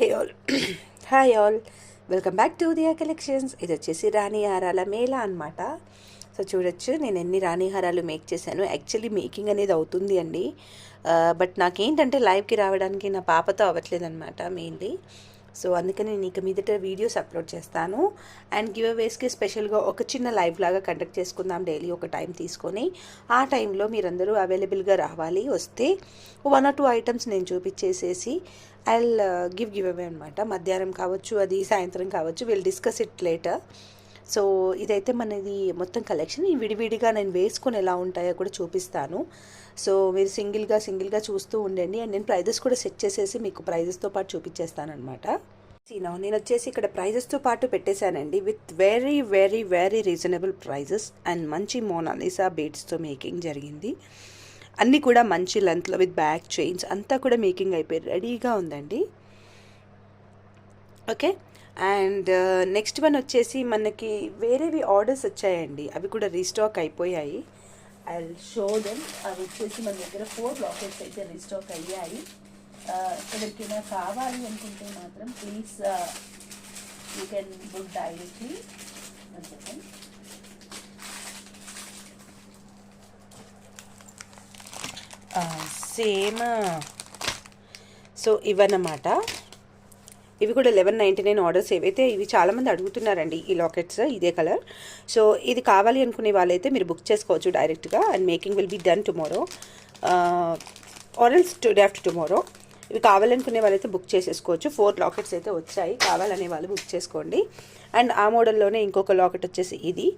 Hi all hi all welcome back to Diya collections. ఇది వచ్చేసి రాణి హారాల మేళ అనమాట. సో చూడొచ్చు నేను ఎన్ని రాణి హారాలు మేక్ చేశాను. యాక్చువల్లీ మేకింగ్ అనేది అవుతుంది అండి, బట్ నాకేంటంటే లైవ్కి రావడానికి నా పాపతో అవ్వట్లేదు అనమాట మెయిన్లీ. సో అందుకని నేను ఇక మీదట వీడియోస్ అప్లోడ్ చేస్తాను. అండ్ గివ్ అవేస్కి స్పెషల్గా ఒక చిన్న లైవ్ లాగా కండక్ట్ చేసుకుందాం డైలీ ఒక టైం తీసుకొని. ఆ టైంలో మీరందరూ అవైలబుల్గా రావాలి. వస్తే 1 or 2 ఐటమ్స్ నేను చూపించేసేసి ఐ గివ్ అవే అనమాట. మధ్యాహ్నం కావచ్చు, అది సాయంత్రం కావచ్చు, will discuss it later. So ఇదైతే మనది మొత్తం కలెక్షన్. ఈ విడివిడిగా నేను వేసుకొని ఎలా ఉంటాయో కూడా చూపిస్తాను. సో మీరు సింగిల్గా చూస్తూ ఉండండి. అండ్ నేను ప్రైజెస్ కూడా సెట్ చేసేసి మీకు ప్రైజెస్తో పాటు చూపించేస్తాను అనమాట. నేను వచ్చేసి ఇక్కడ ప్రైజెస్తో పాటు పెట్టేశానండి, with very very very reasonable prices. And మంచి మోనాలిసా బీడ్స్తో మేకింగ్ జరిగింది. అన్నీ కూడా మంచి లెంత్లో విత్ బ్యాక్ చైన్స్ అంతా కూడా మేకింగ్ అయిపోయి రెడీగా ఉందండి. ఓకే. అండ్ నెక్స్ట్ వన్ వచ్చేసి మనకి వేరేవి ఆర్డర్స్ వచ్చాయండి, అవి కూడా రీస్టాక్ అయిపోయాయి. I show them. అవి వచ్చేసి మన దగ్గర 4 లాకెట్స్ అయితే రీస్టాక్ అయ్యాయి. ఎవరికైనా కావాలి అనుకుంటే మాత్రం please you can book directly. చెప్పండి. సేమ్. సో ఇవన్నమాట. ఇవి కూడా 1199 ఆర్డర్స్. ఏవైతే ఇవి చాలామంది అడుగుతున్నారండి ఈ లాకెట్స్, ఇదే కలర్. సో ఇది కావాలి అనుకునే వాళ్ళైతే మీరు బుక్ చేసుకోవచ్చు డైరెక్ట్గా. And making will be done tomorrow or else today after tomorrow. ఇవి కావాలనుకునే వాళ్ళైతే బుక్ చేసేసుకోవచ్చు. 4 లాకెట్స్ అయితే వచ్చాయి. కావాలనే వాళ్ళు బుక్ చేసుకోండి. అండ్ ఆ మోడల్లోనే ఇంకొక లాకెట్ వచ్చేసి ఇది.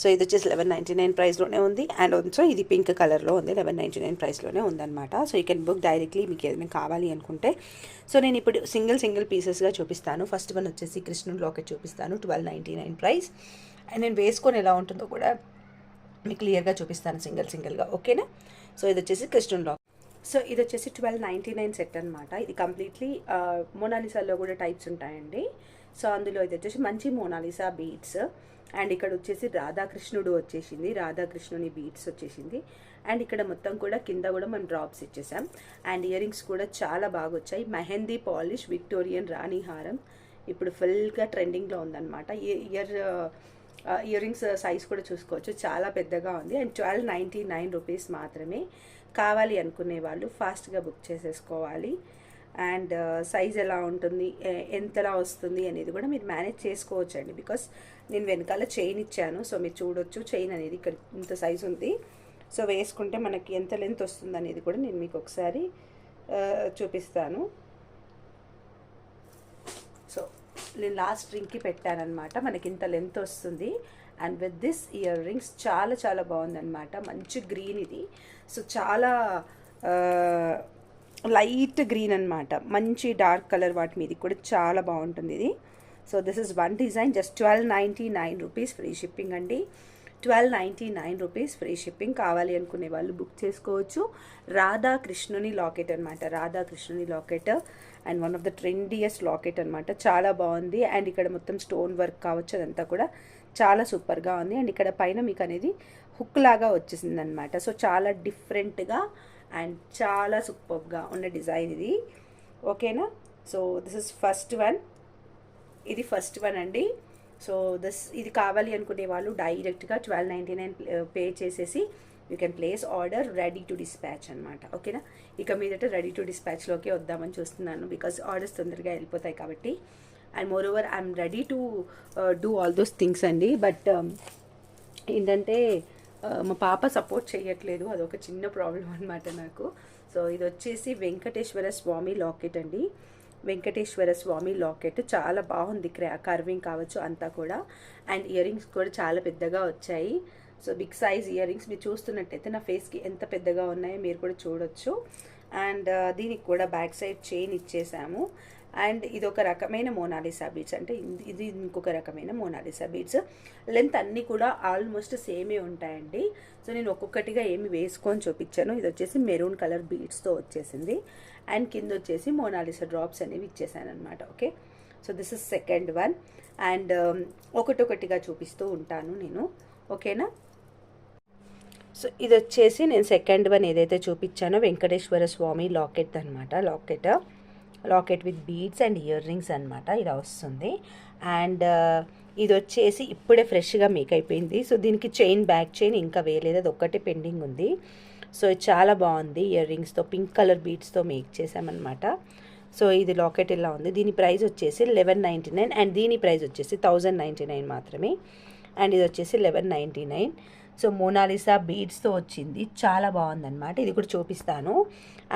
సో ఇది వచ్చేసి 1199 ప్రైస్లోనే ఉంది. అండ్ ఆల్సో ఇది పింక్ కలర్లో ఉంది, 1199 ప్రైస్లోనే ఉందన్నమాట. So you can book directly మీకు ఏదైనా కావాలి అనుకుంటే. సో నేను ఇప్పుడు సింగిల్ పీసెస్గా చూపిస్తాను. ఫస్ట్ వన్ వచ్చేసి కృష్ణుడు లాకెట్ చూపిస్తాను, 1299 ప్రైస్. అండ్ నేను వేసుకొని ఎలా ఉంటుందో కూడా మీకు క్లియర్గా చూపిస్తాను సింగిల్గా. ఓకేనా. సో ఇది వచ్చేసి కృష్ణుడు లాకెట్. సో ఇది వచ్చేసి 1299 సెట్ అనమాట. ఇది కంప్లీట్లీ మోనాలిసాలో కూడా టైప్స్ ఉంటాయండి. సో అందులో ఇది వచ్చేసి మంచి మోనాలిసా బీడ్స్. అండ్ ఇక్కడ వచ్చేసి రాధాకృష్ణుడు వచ్చేసింది, రాధాకృష్ణుని బీడ్స్ వచ్చేసింది. అండ్ ఇక్కడ మొత్తం కూడా కింద కూడా మనం డ్రాప్స్ ఇచ్చేసాం. అండ్ ఇయర్ రింగ్స్ కూడా చాలా బాగా వచ్చాయి. మెహందీ పాలిష్ విక్టోరియన్ రాణి హారం ఇప్పుడు ఫుల్గా ట్రెండింగ్లో ఉందన్నమాట. ఇయర్ రింగ్స్ సైజ్ కూడా చూసుకోవచ్చు, చాలా పెద్దగా ఉంది. అండ్ 1299 రూపీస్ మాత్రమే. కావాలి అనుకునే వాళ్ళు ఫాస్ట్గా బుక్ చేసేసుకోవాలి. అండ్ సైజ్ ఎలా ఉంటుంది, ఎంతలా వస్తుంది అనేది కూడా మీరు మేనేజ్ చేసుకోవచ్చు అండి. బికాస్ నేను వెనకాల చైన్ ఇచ్చాను. సో మీరు చూడొచ్చు, చైన్ అనేది ఇక్కడ ఇంత సైజ్ ఉంది. సో వేసుకుంటే మనకి ఎంత లెంత్ వస్తుంది అనేది కూడా నేను మీకు ఒకసారి చూపిస్తాను. సో నేను లాస్ట్ రింగ్కి పెట్టానమాట, మనకి ఇంత లెంత్ వస్తుంది. And with this ear rings చాలా బాగుందన్నమాట. మంచి గ్రీన్ ఇది. సో చాలా లైట్ గ్రీన్ అనమాట, మంచి డార్క్ కలర్ వాటి మీద కూడా చాలా బాగుంటుంది ఇది. So this is one design, just 1299 rupees free shipping అండి. 1299 రూపీస్ ఫ్రీ షిప్పింగ్. కావాలి అనుకునే వాళ్ళు బుక్ చేసుకోవచ్చు. రాధాకృష్ణుని లాకెట్ అనమాట, రాధాకృష్ణుని locket. And one of the trendiest locket అనమాట, చాలా బాగుంది. అండ్ ఇక్కడ మొత్తం స్టోన్ వర్క్ కావచ్చు, అదంతా కూడా చాలా సూపర్గా ఉంది. అండ్ ఇక్కడ పైన మీకు అనేది హుక్ లాగా వచ్చేసింది అనమాట. సో చాలా డిఫరెంట్గా అండ్ చాలా సూపర్గా ఉన్న డిజైన్ ఇది. ఓకేనా. So this is first one, ఇది ఫస్ట్ వన్ అండి. సో ఇది కావాలి అనుకునే వాళ్ళు డైరెక్ట్గా 1299 పే చేసేసి you can place order, ready to dispatch అనమాట. ఓకేనా. ఇక మీదట రెడీ టు డిస్పాచ్లోకి వద్దామని చూస్తున్నాను, బికాజ్ ఆర్డర్స్ తొందరగా వెళ్ళిపోతాయి కాబట్టి. And more over I'm ready to do all those things అండి. బట్ ఏంటంటే మా పాప సపోర్ట్ చేయట్లేదు, అదొక చిన్న ప్రాబ్లం అనమాట నాకు. సో ఇది వచ్చేసి వెంకటేశ్వర స్వామి లాకెట్ అండి. వెంకటేశ్వర స్వామి లాకెట్ చాలా బాగుంది, కర్వింగ్ కావచ్చు అంతా కూడా. అండ్ ఇయర్ రింగ్స్ కూడా చాలా పెద్దగా వచ్చాయి. So big size ear rings మీరు చూస్తున్నట్టయితే నా ఫేస్కి ఎంత పెద్దగా ఉన్నాయో మీరు కూడా చూడొచ్చు. అండ్ దీనికి కూడా బ్యాక్ సైడ్ చైన్ ఇచ్చేసాము. అండ్ ఇది ఒక రకమైన మోనాలిసా బీడ్స్, అంటే ఇది ఇంకొక రకమైన మోనాలిసా బీడ్స్. లెంత్ అన్నీ కూడా ఆల్మోస్ట్ సేమే ఉంటాయండి. సో నేను ఒక్కొక్కటిగా ఏమి వేసుకొని చూపించాను. ఇది వచ్చేసి మెరూన్ కలర్ బీడ్స్తో వచ్చేసింది. అండ్ కింద వచ్చేసి మోనాలిసా డ్రాప్స్ అనేవి ఇచ్చేసాను అనమాట. Okay. So this is second one. And ఒకటొకటిగా చూపిస్తూ ఉంటాను నేను. ఓకేనా. సో ఇది వచ్చేసి నేను సెకండ్ వన్ ఏదైతే చూపించానో వెంకటేశ్వర స్వామి లాకెట్ అనమాట. Locket locket with beads and ear rings అనమాట. ఇలా వస్తుంది. అండ్ ఇది వచ్చేసి ఇప్పుడే ఫ్రెష్గా మేక్ అయిపోయింది. సో దీనికి చైన్, బ్యాక్ చైన్ ఇంకా వేయలేదు, అది ఒక్కటే పెండింగ్ ఉంది. సో ఇది చాలా బాగుంది. ఇయర్ రింగ్స్తో పింక్ కలర్ బీడ్స్తో మేక్ చేసామన్నమాట. సో ఇది లాకెట్ ఇలా ఉంది. దీని ప్రైస్ వచ్చేసి 1199 అండ్ దీని ప్రైస్ వచ్చేసి 1099 మాత్రమే. అండ్ ఇది వచ్చేసి 1199. సో మోనాలిసా బీడ్స్తో వచ్చింది, చాలా బాగుందన్నమాట. ఇది కూడా చూపిస్తాను.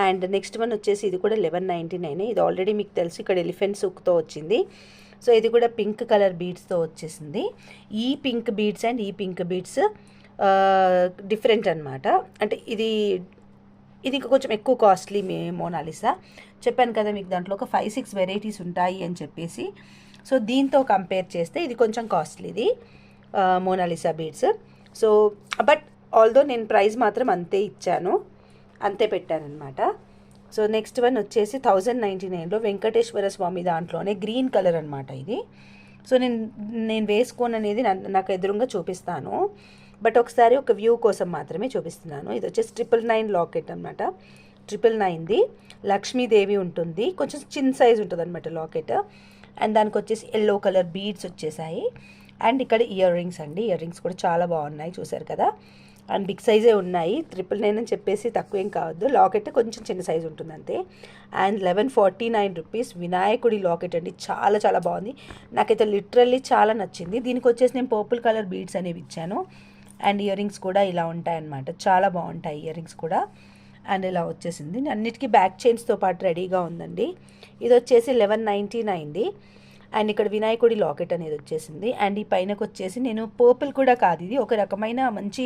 అండ్ నెక్స్ట్ వన్ వచ్చేసి ఇది కూడా 1199. ఇది ఆల్రెడీ మీకు తెలుసు, ఇక్కడ ఎలిఫెంట్ సుక్తో వచ్చింది. సో ఇది కూడా పింక్ కలర్ బీడ్స్తో వచ్చేసింది. ఈ పింక్ బీడ్స్ అండ్ ఈ పింక్ బీడ్స్ డిఫరెంట్ అనమాట. అంటే ఇది ఇంకా కొంచెం ఎక్కువ కాస్ట్లీ మోనాలిసా. చెప్పాను కదా మీకు దాంట్లో ఒక 5-6 వెరైటీస్ ఉంటాయి అని చెప్పేసి. సో దీంతో కంపేర్ చేస్తే ఇది కొంచెం కాస్ట్లీది Mona Lisa beads. So but although నేను ప్రైస్ మాత్రం అంతే ఇచ్చాను, అంతే పెట్టానమాట. సో నెక్స్ట్ వన్ వచ్చేసి 1099లో వెంకటేశ్వర స్వామి దాంట్లోనే గ్రీన్ కలర్ అనమాట ఇది. సో నేను వేసుకోను అనేది నాకు ఎదురుగా చూపిస్తాను, బట్ ఒకసారి ఒక వ్యూ కోసం మాత్రమే చూపిస్తున్నాను. ఇది వచ్చేసి 999 లాకెట్ అనమాట. 999ది లక్ష్మీదేవి ఉంటుంది, కొంచెం చిన్న సైజ్ ఉంటుంది అనమాట లాకెట్. అండ్ దానికి వచ్చేసి ఎల్లో కలర్ బీడ్స్ వచ్చేసాయి. అండ్ ఇక్కడ ఇయర్ రింగ్స్ అండి, ఇయర్ రింగ్స్ కూడా చాలా బాగున్నాయి, చూసారు కదా. అండ్ బిగ్ సైజే ఉన్నాయి. 999 అని చెప్పేసి తక్కువ ఏం కావద్దు, లాకెట్ కొంచెం చిన్న సైజ్ ఉంటుంది అంతే. అండ్ 1149 రూపీస్ వినాయకుడి లాకెట్ అండి, చాలా చాలా బాగుంది. నాకైతే లిటరల్లీ చాలా నచ్చింది. దీనికి వచ్చేసి నేను పర్పుల్ కలర్ బీడ్స్ అనేవి ఇచ్చాను. అండ్ ఇయర్ రింగ్స్ కూడా ఇలా ఉంటాయన్నమాట, చాలా బాగుంటాయి ఇయర్ రింగ్స్ కూడా. అండ్ ఇలా వచ్చేసింది, అన్నిటికీ బ్యాక్ చైన్స్తో పాటు రెడీగా ఉందండి. ఇది వచ్చేసి 1199ది. అండ్ ఇక్కడ వినాయకుడి లాకెట్ అనేది వచ్చేసింది. అండ్ ఈ పైనకు వచ్చేసి నేను పర్పుల్ కూడా కాదు, ఇది ఒక రకమైన మంచి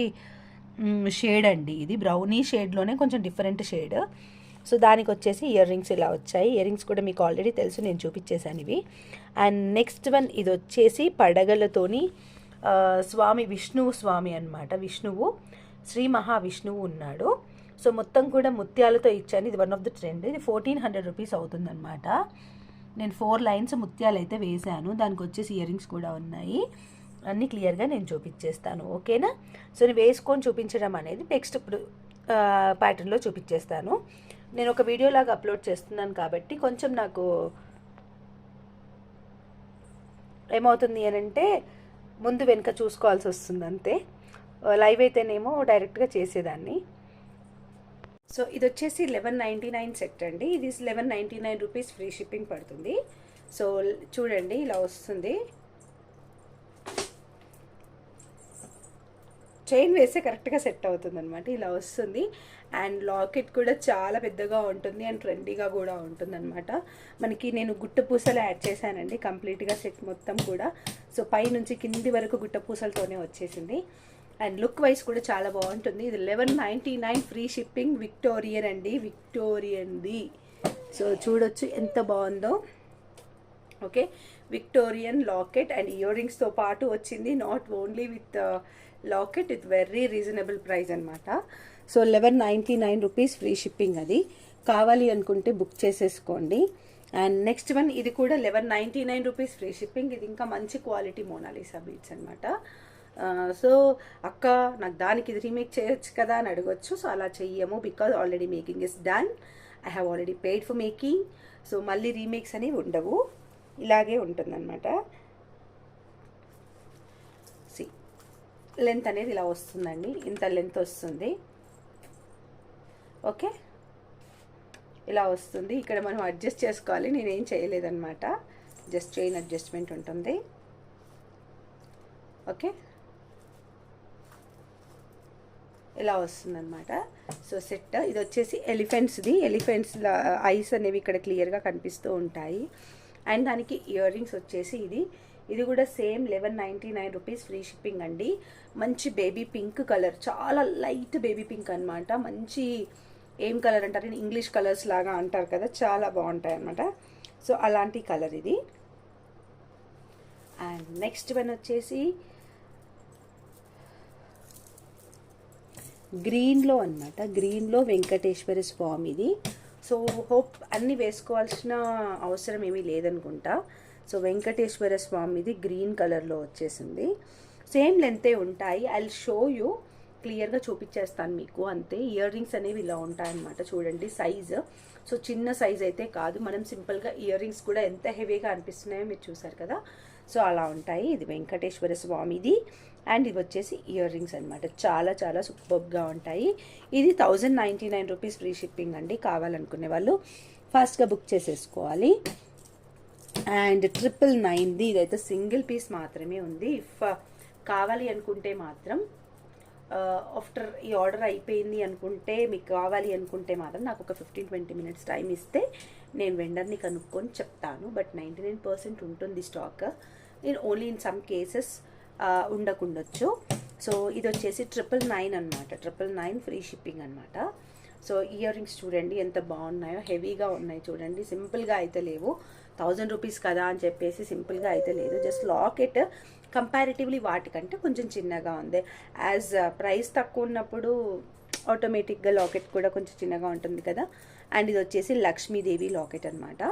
షేడ్ అండి, ఇది బ్రౌనీ షేడ్లోనే కొంచెం డిఫరెంట్ షేడ్. సో దానికి వచ్చేసి ఇయర్ రింగ్స్ ఇలా వచ్చాయి. ఇయర్ రింగ్స్ కూడా మీకు ఆల్రెడీ తెలుసు, నేను చూపించేశాను ఇవి. అండ్ నెక్స్ట్ వన్ ఇది వచ్చేసి పడగలతోని విష్ణువు స్వామి అనమాట. విష్ణువు, శ్రీ మహావిష్ణువు ఉన్నాడు. సో మొత్తం కూడా ముత్యాలతో ఇచ్చాను. ఇది వన్ ఆఫ్ ద ట్రెండ్. ఇది 1400 రూపీస్ అవుతుందన్నమాట. నేను 4 లైన్స్ ముత్యాలు అయితే వేశాను, దానికి వచ్చేసి ఇయర్ రింగ్స్ కూడా ఉన్నాయి. అన్నీ క్లియర్గా నేను చూపించేస్తాను, ఓకేనా. సో నేను వేసుకొని చూపించడం అనేది నెక్స్ట్ ఇప్పుడు ప్యాటర్న్లో చూపించేస్తాను. నేను ఒక వీడియోలాగా అప్లోడ్ చేస్తున్నాను కాబట్టి కొంచెం నాకు ఏమవుతుంది అని అంటే ముందు వెనుక చూసుకోవాల్సి వస్తుంది అంతే. లైవ్ అయితేనేమో డైరెక్ట్గా చేసేదాన్ని. సో ఇది వచ్చేసి 1199 సెట్ అండి. ఇది 1199 రూపీస్ ఫ్రీ షిప్పింగ్ పడుతుంది. సో చూడండి ఇలా వస్తుంది. చైన్ వేస్తే కరెక్ట్గా సెట్ అవుతుంది అనమాట, ఇలా వస్తుంది. అండ్ లాకెట్ కూడా చాలా పెద్దగా ఉంటుంది అండ్ ట్రెండీగా కూడా ఉంటుంది అనమాట. మనకి నేను గుట్ట పూసలు యాడ్ చేశానండి కంప్లీట్గా సెట్ మొత్తం కూడా. సో పై నుంచి కింది వరకు గుట్ట పూసలతోనే వచ్చేసింది. అండ్ లుక్ వైజ్ కూడా చాలా బాగుంటుంది. ఇది 1199 ఫ్రీ షిప్పింగ్, విక్టోరియన్ అండి, విక్టోరియన్ది. సో చూడొచ్చు ఎంత బాగుందో. Okay, Victorian locket and ear రింగ్స్తో పాటు వచ్చింది. Not only with locket, with very reasonable price అనమాట. So 1199 rupees free shipping. అది కావాలి అనుకుంటే బుక్ చేసేసుకోండి. అండ్ నెక్స్ట్ వన్ ఇది కూడా 1199 రూపీస్ ఫ్రీ షిప్పింగ్. ఇది ఇంకా మంచి క్వాలిటీ మోనాలిసా బీడ్స్ అనమాట. సో అక్క నాకు దానికి ఇది రీమేక్ చేయొచ్చు కదా అని అడగొచ్చు. సో అలా చెయ్యము, because already making is done. I have already paid for making. So మళ్ళీ రీమేక్స్ అనేవి ఉండవు, ఇలాగే ఉంటుందన్నమాట. సి లెంత్ అనేది ఇలా వస్తుందండి, ఇంత లెంత్ వస్తుంది. ఓకే, ఇలా వస్తుంది. ఇక్కడ మనం అడ్జస్ట్ చేసుకోవాలి, నేనేం చేయలేదన్నమాట, జస్ట్ చైన్ అడ్జస్ట్మెంట్ ఉంటుంది. ఓకే, ఇలా వస్తుందన్నమాట. సో సెట్ ఇది వచ్చేసి ఎలిఫెంట్స్ది. ఎలిఫెంట్స్ ఐస్ అనేవి ఇక్కడ క్లియర్గా కనిపిస్తూ ఉంటాయి. అండ్ దానికి ఇయర్ రింగ్స్ వచ్చేసి ఇది కూడా సేమ్ 1199 రూపీస్ ఫ్రీ షిప్పింగ్ అండి. మంచి బేబీ పింక్ కలర్, చాలా లైట్ బేబీ పింక్ అనమాట. మంచి ఏం కలర్ అంటారు, ఇంగ్లీష్ కలర్స్ లాగా అంటారు కదా, చాలా బాగుంటాయి అనమాట. సో అలాంటి కలర్ ఇది. అండ్ నెక్స్ట్ వన్ వచ్చేసి గ్రీన్లో అనమాట. గ్రీన్లో వెంకటేశ్వర స్వామిది. సో హోప్ అన్నీ వేసుకోవాల్సిన అవసరం ఏమీ లేదనుకుంటా. సో వెంకటేశ్వర స్వామిది గ్రీన్ కలర్లో వచ్చేసింది. సేమ్ లెంతే ఉంటాయి. ఐ షో యూ క్లియర్గా చూపించేస్తాను మీకు అంతే. ఇయర్ రింగ్స్ అనేవి ఇలా ఉంటాయన్నమాట. చూడండి సైజ్. సో చిన్న సైజ్ అయితే కాదు, మనం సింపుల్గా ఇయర్ రింగ్స్ కూడా ఎంత హెవీగా అనిపిస్తున్నాయో మీరు చూసారు కదా. సో అలా ఉంటాయి. ఇది వెంకటేశ్వర స్వామిది అండ్ ఇవి వచ్చేసి ఇయర్ రింగ్స్ అనమాట. చాలా చాలా సూపర్గా ఉంటాయి. ఇది 1099 రూపీస్ ఫ్రీ షిప్పింగ్ అండి. కావాలనుకునే వాళ్ళు ఫాస్ట్గా బుక్ చేసేసుకోవాలి. అండ్ 999ది ఇదైతే సింగిల్ పీస్ మాత్రమే ఉంది. ఇఫ్ కావాలి అనుకుంటే మాత్రం ఆఫ్టర్ ఈ ఆర్డర్ అయిపోయింది అనుకుంటే, మీకు కావాలి అనుకుంటే మాత్రం నాకు ఒక 15-20 మినిట్స్ టైం ఇస్తే నేను వెండర్ని కనుక్కొని చెప్తాను. బట్ 99% ఉంటుంది స్టాక్. నేను ఓన్లీ ఇన్ సమ్ కేసెస్ ఉండకుండొచ్చు. సో ఇది వచ్చేసి 999 అనమాట. 999 ఫ్రీ షిప్పింగ్ అనమాట. సో ఇయర్ రింగ్స్ చూడండి ఎంత బాగున్నాయో, హెవీగా ఉన్నాయి చూడండి. సింపుల్గా అయితే లేవు. 1000 రూపీస్ కదా అని చెప్పేసి సింపుల్గా అయితే లేదు. జస్ట్ లాకెట్ కంపారిటివ్లీ వాటికంటే కొంచెం చిన్నగా ఉంది. యాజ్ ప్రైస్ తక్కువ ఉన్నప్పుడు ఆటోమేటిక్గా లాకెట్ కూడా కొంచెం చిన్నగా ఉంటుంది కదా. అండ్ ఇది వచ్చేసి లక్ష్మీదేవి లాకెట్ అనమాట.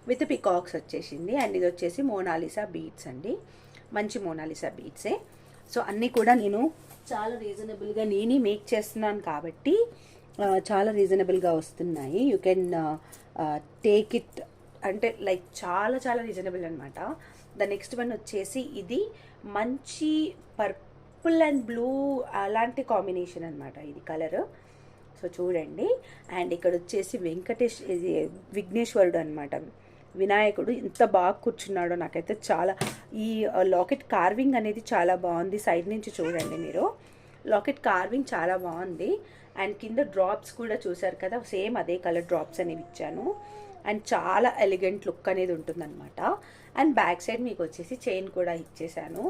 విత్ పికాక్స్ వచ్చేసింది. అండ్ ఇది వచ్చేసి మోనాలిసా బీడ్స్ అండి. మంచి మోనాలిసా బీడ్సే. సో అన్నీ కూడా నేను చాలా రీజనబుల్గా నేనే మేక్ చేస్తున్నాను కాబట్టి చాలా రీజనబుల్గా వస్తున్నాయి. యూ కెన్ టేక్ ఇట్ అంటే లైక్ చాలా చాలా రీజనబుల్ అనమాట. ద నెక్స్ట్ వన్ వచ్చేసి ఇది మంచి పర్పుల్ అండ్ బ్లూ అలాంటి కాంబినేషన్ అనమాట ఇది కలర్. సో చూడండి. అండ్ ఇక్కడ వచ్చేసి విఘ్నేశ్వరుడు అనమాట. వినాయకుడు ఎంత బాగా కూర్చున్నాడో నాకైతే చాలా. ఈ లాకెట్ కార్వింగ్ అనేది చాలా బాగుంది. సైడ్ నుంచి చూడండి మీరు, లాకెట్ కార్వింగ్ చాలా బాగుంది. అండ్ కింద డ్రాప్స్ కూడా చూసారు కదా, సేమ్ అదే కలర్ డ్రాప్స్ అనేవి ఇచ్చాను. అండ్ చాలా ఎలిగెంట్ లుక్ అనేది ఉంటుందన్నమాట. అండ్ బ్యాక్ సైడ్ మీకు వచ్చేసి చైన్ కూడా ఇచ్చేసాను.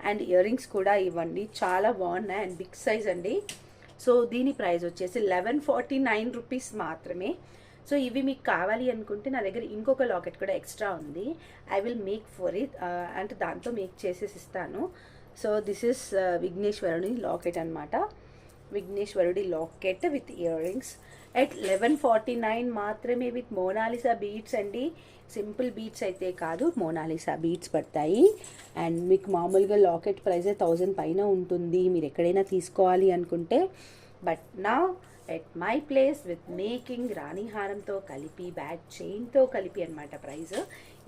అండ్ ఇయర్ రింగ్స్ కూడా ఇవ్వండి, చాలా బాగున్నాయి. అండ్ బిగ్ సైజ్ అండి. సో దీని ప్రైస్ వచ్చేసి 1149 రూపీస్ మాత్రమే. సో ఇవి మీకు కావాలి అనుకుంటే నా దగ్గర ఇంకొక లాకెట్ కూడా ఎక్స్ట్రా ఉంది. I will make for it, అంటే దాంతో మేక్ చేసేసి ఇస్తాను. సో దిస్ ఇస్ విఘ్నేశ్వరుడి లాకెట్ అనమాట. విఘ్నేశ్వరుడి locket with ear rings at 1149 మాత్రమే విత్ మోనాలిసా బీడ్స్ అండి. సింపుల్ బీడ్స్ అయితే కాదు, మోనాలిసా బీడ్స్ పడతాయి. అండ్ మీకు మామూలుగా లాకెట్ ప్రైస్ 1000 పైన ఉంటుంది మీరు ఎక్కడైనా తీసుకోవాలి అనుకుంటే. బట్ నా at my place with making రాణి హారంతో కలిపి బ్యాక్ చైన్తో కలిపి అనమాట ప్రైస్.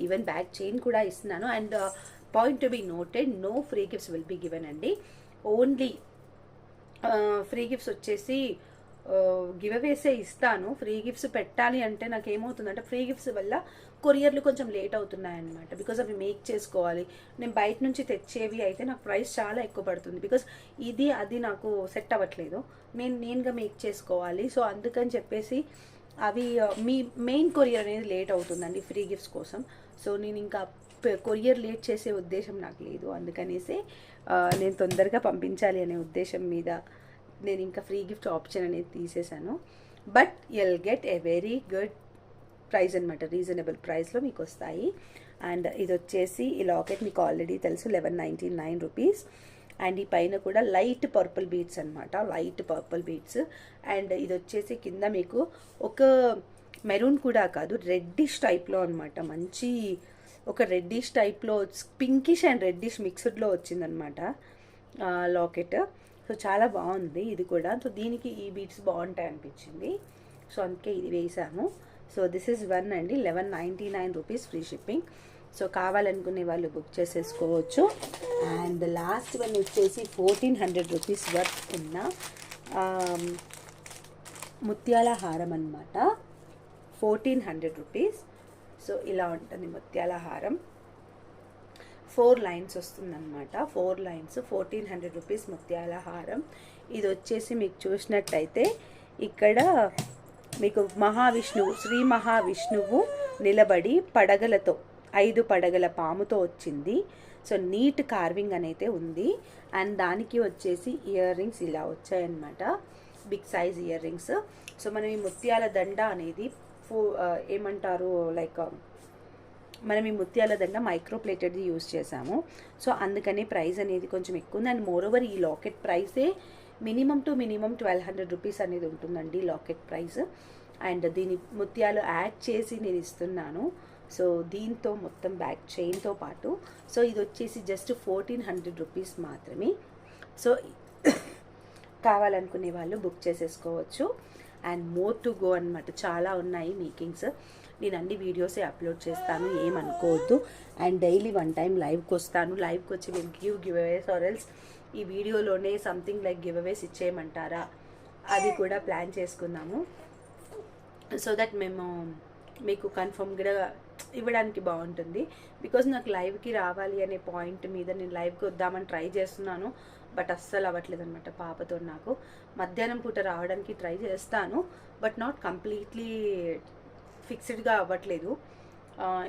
ఈవెన్ బ్యాక్ చైన్ కూడా ఇస్తున్నాను. And point to be noted, no free gifts will be given అండి. ఓన్లీ ఫ్రీ గిఫ్ట్స్ వచ్చేసి గివ్ అవేసే ఇస్తాను. ఫ్రీ గిఫ్ట్స్ పెట్టాలి అంటే నాకు ఏమవుతుందంటే ఫ్రీ గిఫ్ట్స్ వల్ల కొరియర్లు కొంచెం లేట్ అవుతున్నాయన్నమాట. బికాజ్ అవి మేక్ చేసుకోవాలి. నేను బయట నుంచి తెచ్చేవి అయితే నాకు ప్రైస్ చాలా ఎక్కువ పడుతుంది. బికాజ్ ఇది అది నాకు సెట్ అవ్వట్లేదు. నేనుగా మేక్ చేసుకోవాలి. సో అందుకని చెప్పేసి అవి మీ మెయిన్ కొరియర్ అనేది లేట్ అవుతుందండి ఫ్రీ గిఫ్ట్స్ కోసం. సో నేను ఇంకా కొరియర్ లేట్ చేసే ఉద్దేశం నాకు లేదు. అందుకనేసి నేను తొందరగా పంపించాలి అనే ఉద్దేశం మీద నేను ఇంకా ఫ్రీ గిఫ్ట్ ఆప్షన్ అనేది తీసేసాను. But you'll get a very good price అనమాట. రీజనబుల్ ప్రైస్లో మీకు వస్తాయి. అండ్ ఇది వచ్చేసి ఈ లాకెట్ మీకు ఆల్రెడీ తెలుసు 1199 రూపీస్. అండ్ ఈ పైన కూడా లైట్ పర్పుల్ బీడ్స్ అనమాట, లైట్ పర్పుల్ బీడ్స్. అండ్ ఇది వచ్చేసి కింద మీకు ఒక మెరూన్ కూడా కాదు, రెడ్డిష్ టైప్లో అనమాట. మంచి ఒక రెడ్డిష్ టైప్లో, పింకిష్ అండ్ రెడ్డిష్ మిక్స్డ్లో వచ్చిందనమాట లాకెట్. సో చాలా బాగుంది ఇది కూడా. సో దీనికి ఈ బీడ్స్ బాగుంటాయి అనిపించింది. సో అందుకే ఇది వేసాను. సో దిస్ ఈజ్ వన్ అండి, 1199 రూపీస్ ఫ్రీ షిప్పింగ్. సో కావాలనుకునే వాళ్ళు బుక్ చేసేసుకోవచ్చు. అండ్ లాస్ట్ వన్ వచ్చేసి 1400 రూపీస్ వర్త్ ఉన్న ముత్యాల హారం అనమాట. 1400 రూపీస్. సో ఇలా ఉంటుంది ముత్యాల హారం. 4 లైన్స్ వస్తుందన్నమాట. 4 లైన్స్ 1400 రూపీస్ ముత్యాల హారం. ఇది వచ్చేసి మీకు చూసినట్టయితే ఇక్కడ మీకు మహావిష్ణువు, శ్రీ మహావిష్ణువు నిలబడి పడగలతో 5 పడగల పాముతో వచ్చింది. సో నీట్ కార్వింగ్ అనేది ఉంది. అండ్ దానికి వచ్చేసి ఇయర్ రింగ్స్ ఇలా వచ్చాయన్నమాట, big size ear rings. So మనం ఈ ముత్యాల దండ అనేది ఏమంటారు లైక్ మనం ఈ ముత్యాల దండ మైక్రో ప్లేటెడ్ది యూజ్ చేసాము. సో అందుకని ప్రైస్ అనేది కొంచెం ఎక్కువ ఉంది. అండ్ మోరోవర్ ఈ లాకెట్ ప్రైసే మినిమం టు మినిమం 1200 రూపీస్ అనేది ఉంటుందండి లాకెట్ ప్రైస్. అండ్ దీని ముత్యాలు యాడ్ చేసి నేను ఇస్తున్నాను. సో దీంతో మొత్తం బ్యాక్ చైన్తో పాటు. సో ఇది వచ్చేసి జస్ట్ 1400 రూపీస్ మాత్రమే. సో కావాలనుకునే వాళ్ళు బుక్ చేసేసుకోవచ్చు. అండ్ మోర్ టు గో అనమాట, చాలా ఉన్నాయి మేకింగ్స్. నేను అన్ని వీడియోసే అప్లోడ్ చేస్తాను, ఏమనుకోవద్దు. అండ్ డైలీ 1 టైం లైవ్కి వస్తాను. లైవ్కి వచ్చి మేము గివ్ అవేస్ ఆర్ ఎల్స్ ఈ వీడియోలోనే సంథింగ్ లైక్ గివ్ అవేస్ ఇచ్చేయమంటారా, అది కూడా ప్లాన్ చేసుకున్నాము. సో దట్ మేము మీకు కన్ఫర్మ్గా ఇవ్వడానికి బాగుంటుంది. బికాజ్ నాకు లైవ్కి రావాలి అనే పాయింట్ మీద నేను లైవ్కి వద్దామని ట్రై చేస్తున్నాను, బట్ అస్సలు అవ్వట్లేదు అనమాట పాపతో. నాకు మధ్యాహ్నం పూట రావడానికి ట్రై చేస్తాను, బట్ నాట్ కంప్లీట్లీ ఫిక్స్డ్గా అవ్వట్లేదు.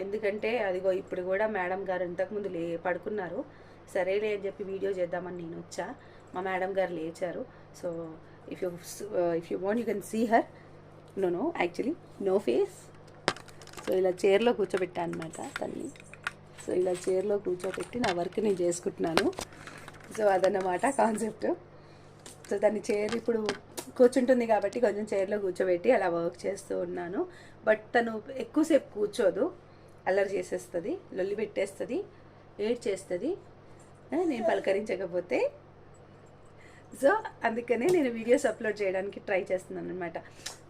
ఎందుకంటే అదిగో ఇప్పుడు కూడా మేడం గారు ఇంతకుముందు పడుకున్నారు. సరేలే అని చెప్పి వీడియో చేద్దామని నేను వచ్చా, మా మేడం గారు లేచారు. So if you want you can see her. No actually no face. So ఇలా చైర్లో కూర్చోబెట్టా అనమాట తల్లి. సో ఇలా చైర్లో కూర్చోబెట్టి నా వర్క్ నేను చేసుకుంటున్నాను. సో అదన్నమాట కాన్సెప్ట్. సో దాన్ని చైర్ ఇప్పుడు కూర్చుంటుంది కాబట్టి కొంచెం చైర్లో కూర్చోబెట్టి అలా వర్క్ చేస్తూ ఉన్నాను. బట్ తను ఎక్కువసేపు కూర్చోదు, అల్లరి చేసేస్తుంది, లొల్లి పెట్టేస్తుంది, ఏడ్ చేస్తుంది నేను పలకరించకపోతే. సో అందుకనే నేను వీడియోస్ అప్లోడ్ చేయడానికి ట్రై చేస్తున్నాను అనమాట.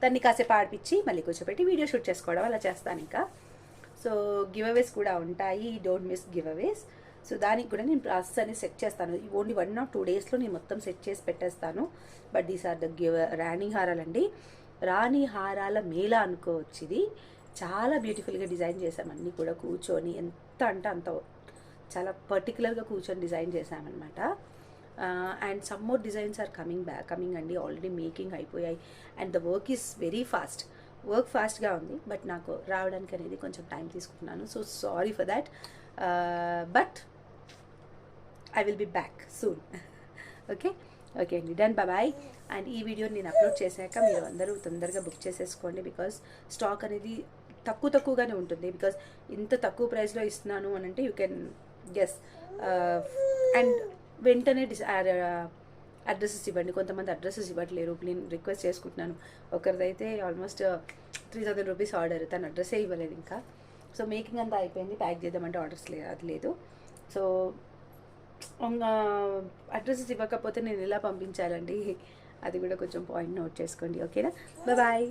దాన్ని కాసేపు ఆడిపించి మళ్ళీ కూర్చోబెట్టి వీడియో షూట్ చేసుకోవడం అలా చేస్తాను ఇంకా. సో గివ్ అవేస్ కూడా ఉంటాయి, డోంట్ మిస్ గివ్ అవేస్. సో దానికి కూడా నేను ప్రాసెస్ అనేది సెట్ చేస్తాను. ఓన్లీ 1 or 2 డేస్లో నేను మొత్తం సెట్ చేసి పెట్టేస్తాను. బట్ దీస్ ఆర్ ద రాణి హారాలండి. రాణి హారాల మేళ అనుకోవచ్చు. ఇది చాలా బ్యూటిఫుల్గా డిజైన్ చేసామన్నీ కూడా కూర్చొని, ఎంత అంటే అంత చాలా పర్టికులర్గా కూర్చొని డిజైన్ చేసామన్నమాట. And some more designs are coming అండి. ఆల్రెడీ మేకింగ్ అయిపోయాయి. And the work is very fast. Work ఫాస్ట్గా ఉంది, బట్ నాకు రావడానికి అనేది కొంచెం టైం తీసుకుంటున్నాను. So sorry for that, but I will be back soon. Okay అండి, డన్, బాయ్. అండ్ ఈ వీడియోని నేను అప్లోడ్ చేశాక మీరు అందరూ తొందరగా బుక్ చేసేసుకోండి. బికాజ్ స్టాక్ అనేది తక్కువగానే ఉంటుంది. బికాజ్ ఇంత తక్కువ ప్రైస్లో ఇస్తున్నాను అని అంటే యూ కెన్ గెస్. అండ్ వెంటనే అడ్రసెస్ ఇవ్వండి. కొంతమంది అడ్రసెస్ ఇవ్వట్లేరు, నేను రిక్వెస్ట్ చేసుకుంటున్నాను. ఒకరిదైతే ఆల్మోస్ట్ 3000 రూపీస్ ఆర్డర్, తను అడ్రస్సే ఇవ్వలేదు ఇంకా. సో మేకింగ్ అంతా అయిపోయింది, ప్యాక్ చేద్దామంటే ఆర్డర్స్ అది లేదు. సో అడ్రసెస్ ఇవ్వకపోతే నేను ఎలా పంపించాలండి, అది కూడా కొంచెం పాయింట్ నోట్ చేసుకోండి. ఓకేనా, బాయ్.